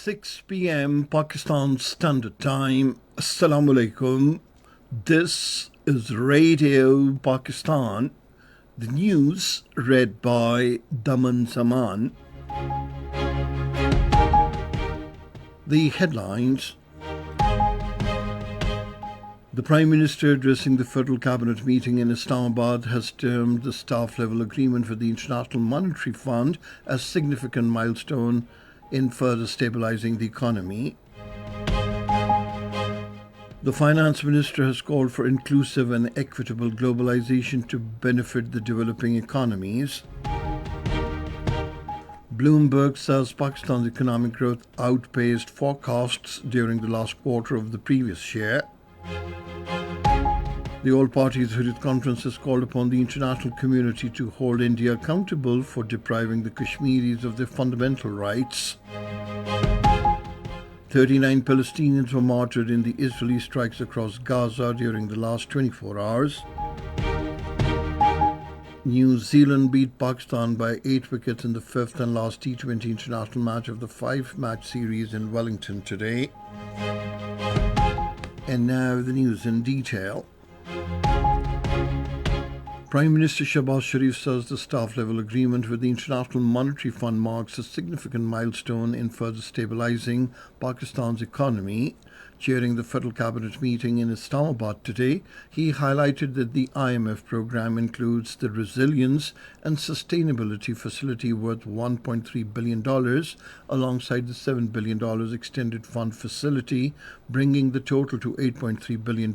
6 p.m. Pakistan Standard Time. Assalamu alaikum. This is Radio Pakistan. The news read by Daman Zaman. The headlines. The Prime Minister addressing the Federal Cabinet meeting in Islamabad has termed the staff-level agreement for the International Monetary Fund a significant milestone in further stabilizing the economy. The Finance Minister has called for inclusive and equitable globalization to benefit the developing economies. Bloomberg says Pakistan's economic growth outpaced forecasts during the last quarter of the previous year. The All Parties Hudud Conference has called upon the international community to hold India accountable for depriving the Kashmiris of their fundamental rights. 39 Palestinians were martyred in the Israeli strikes across Gaza during the last 24 hours. New Zealand beat Pakistan by 8 wickets in the fifth and last T20 international match of the 5-match series in Wellington today. And now the news in detail. Prime Minister Shehbaz Sharif says the staff-level agreement with the International Monetary Fund marks a significant milestone in further stabilizing Pakistan's economy. Chairing the Federal Cabinet meeting in Islamabad today, he highlighted that the IMF program includes the Resilience and Sustainability Facility worth $1.3 billion alongside the $7 billion Extended Fund Facility, bringing the total to $8.3 billion.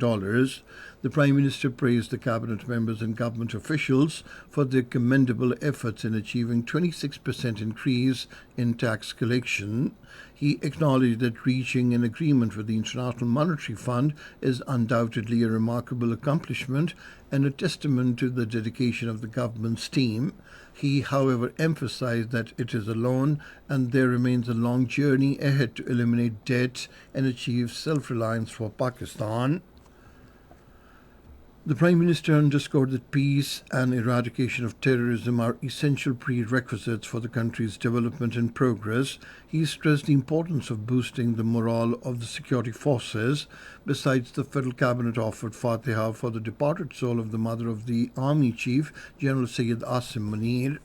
The Prime Minister praised the Cabinet members and government officials for their commendable efforts in achieving 26% increase in tax collection. He acknowledged that reaching an agreement with the International Monetary Fund is undoubtedly a remarkable accomplishment and a testament to the dedication of the government's team. He, however, emphasized that it is a loan and there remains a long journey ahead to eliminate debt and achieve self-reliance for Pakistan. The Prime Minister underscored that peace and eradication of terrorism are essential prerequisites for the country's development and progress. He stressed the importance of boosting the morale of the security forces. Besides, the Federal Cabinet offered Fatiha for the departed soul of the mother of the Army Chief, General Syed Asim Munir.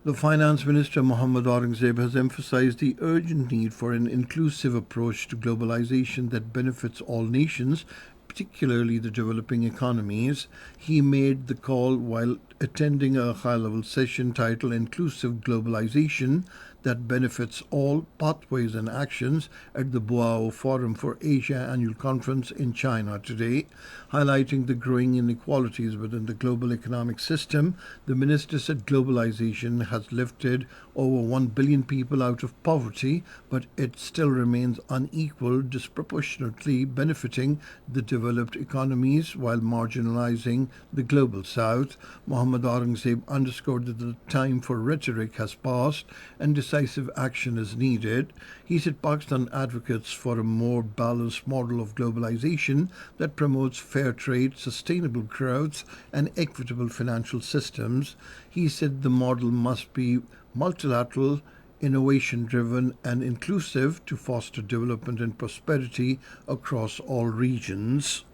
The Finance Minister Mohammad Aurangzeb has emphasized the urgent need for an inclusive approach to globalization that benefits all nations, particularly the developing economies. He made the call while attending a high-level session titled Inclusive Globalization that Benefits All Pathways and Actions at the Boao Forum for Asia Annual Conference in China today. Highlighting the growing inequalities within the global economic system, the minister said globalization has lifted over 1 billion people out of poverty, but it still remains unequal, disproportionately benefiting the developed economies while marginalizing the global south. Mohammad Aurangzeb underscored that the time for rhetoric has passed and decisive action is needed. He said Pakistan advocates for a more balanced model of globalization that promotes fair trade, sustainable growth, and equitable financial systems. He said the model must be multilateral, innovation-driven, and inclusive to foster development and prosperity across all regions.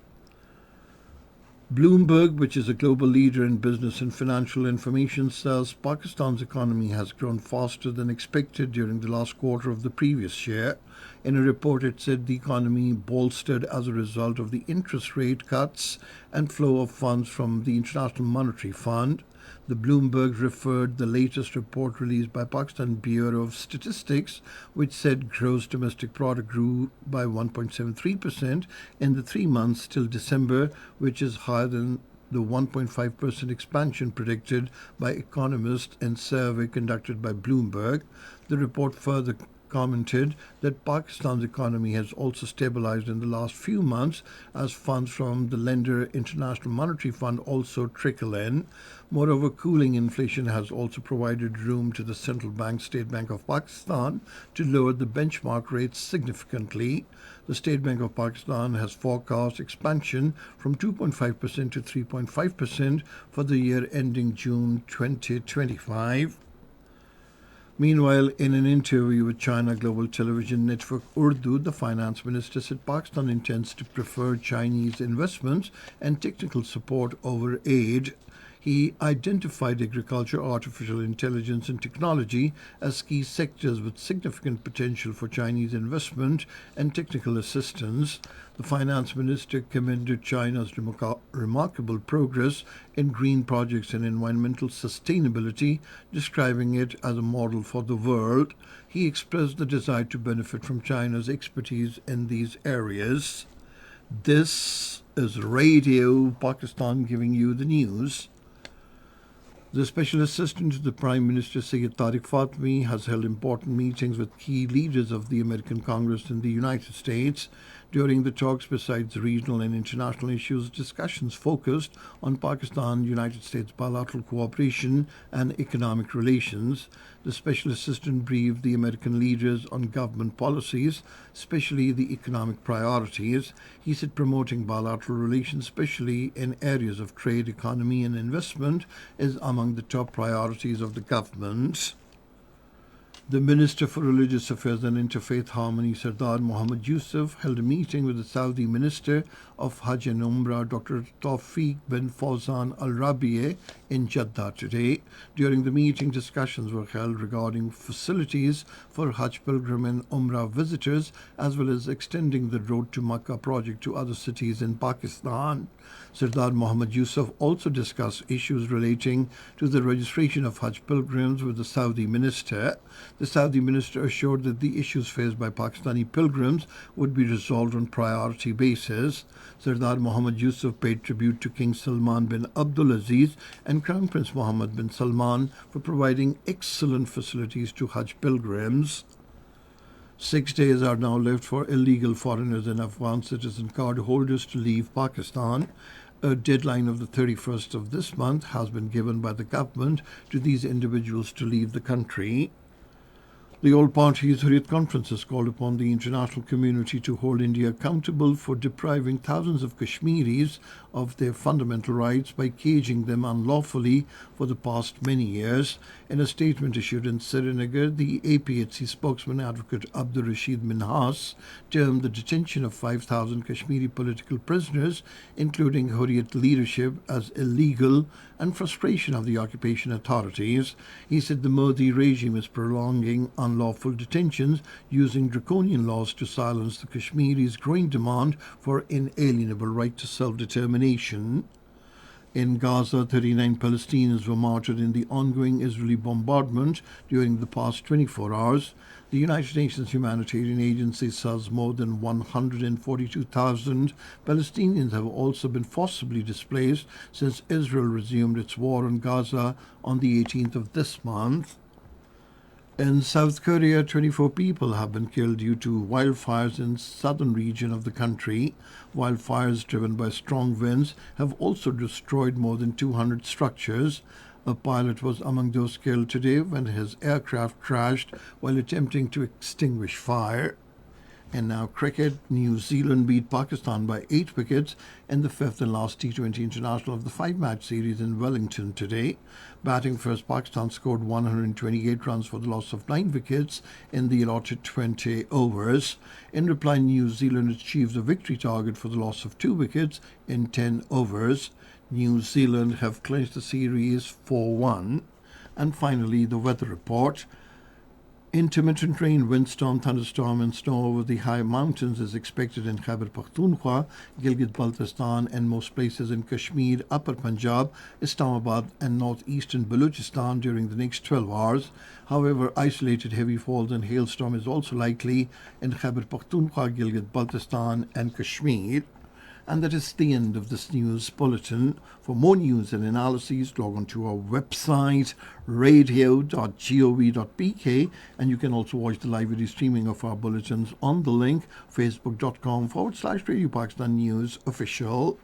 Bloomberg, which is a global leader in business and financial information, says Pakistan's economy has grown faster than expected during the last quarter of the previous year. In a report, it said the economy bolstered as a result of the interest rate cuts and flow of funds from the International Monetary Fund. The Bloomberg referred the latest report released by Pakistan Bureau of Statistics, which said gross domestic product grew by 1.73% in the 3 months till December, which is higher than the 1.5% expansion predicted by economists in a survey conducted by Bloomberg. The report further commented that Pakistan's economy has also stabilized in the last few months as funds from the lender International Monetary Fund also trickle in. Moreover, cooling inflation has also provided room to the central bank, State Bank of Pakistan, to lower the benchmark rates significantly. The State Bank of Pakistan has forecast expansion from 2.5% to 3.5% for the year ending June 2025. Meanwhile, in an interview with China Global Television Network Urdu, the finance minister said Pakistan intends to prefer Chinese investments and technical support over aid. He identified agriculture, artificial intelligence, and technology as key sectors with significant potential for Chinese investment and technical assistance. The finance minister commended China's remarkable progress in green projects and environmental sustainability, describing it as a model for the world. He expressed the desire to benefit from China's expertise in these areas. This is Radio Pakistan giving you the news. The Special Assistant to the Prime Minister, Syed Tariq Fatmi, has held important meetings with key leaders of the American Congress in the United States. During the talks, besides regional and international issues, discussions focused on Pakistan-United States bilateral cooperation and economic relations. The Special Assistant briefed the American leaders on government policies, especially the economic priorities. He said promoting bilateral relations, especially in areas of trade, economy, and investment, is among the top priorities of the government. The Minister for Religious Affairs and Interfaith Harmony, Sardar Mohammad Yusuf, held a meeting with the Saudi Minister of Hajj and Umrah, Dr. Tawfiq bin Fawzan Al-Rabieh, in Jeddah today. During the meeting, discussions were held regarding facilities for Hajj pilgrim and Umrah visitors, as well as extending the Road to Makkah project to other cities in Pakistan. Sardar Mohammad Yusuf also discussed issues relating to the registration of Hajj pilgrims with the Saudi minister. The Saudi minister assured that the issues faced by Pakistani pilgrims would be resolved on priority basis. Sardar Mohammad Yusuf paid tribute to King Salman bin Abdulaziz and Crown Prince Mohammed bin Salman for providing excellent facilities to Hajj pilgrims. 6 days are now left for illegal foreigners and Afghan citizen card holders to leave Pakistan. A deadline of the 31st of this month has been given by the government to these individuals to leave the country. The All Parties Hurriyat Conference has called upon the international community to hold India accountable for depriving thousands of Kashmiris of their fundamental rights by caging them unlawfully for the past many years. In a statement issued in Srinagar, the APHC spokesman Advocate Abdur Rashid Minhas termed the detention of 5,000 Kashmiri political prisoners, including Hurriyat leadership, as illegal and frustration of the occupation authorities. He said the Modi regime is prolonging unlawful detentions using draconian laws to silence the Kashmiris' growing demand for inalienable right to self-determination. In Gaza, 39 Palestinians were martyred in the ongoing Israeli bombardment during the past 24 hours. The United Nations Humanitarian Agency says more than 142,000 Palestinians have also been forcibly displaced since Israel resumed its war on Gaza on the 18th of this month. In South Korea, 24 people have been killed due to wildfires in southern region of the country. Wildfires driven by strong winds have also destroyed more than 200 structures. A pilot was among those killed today when his aircraft crashed while attempting to extinguish fire. And now cricket. New Zealand beat Pakistan by 8 wickets in the fifth and last T20 international of the 5-match series in Wellington today. Batting first, Pakistan scored 128 runs for the loss of 9 wickets in the allotted 20 overs. In reply, New Zealand achieved a victory target for the loss of 2 wickets in 10 overs. New Zealand have clinched the series 4-1. And finally, the weather report. Intermittent rain, windstorm, thunderstorm and snow over the high mountains is expected in Khyber Pakhtunkhwa, Gilgit-Baltistan and most places in Kashmir, Upper Punjab, Islamabad and northeastern Balochistan during the next 12 hours. However, isolated heavy falls and hailstorm is also likely in Khyber Pakhtunkhwa, Gilgit-Baltistan and Kashmir. And that is the end of this news bulletin. For more news and analyses, log on to our website, radio.gov.pk, and you can also watch the live video streaming of our bulletins on the link facebook.com/Radio Pakistan News Official.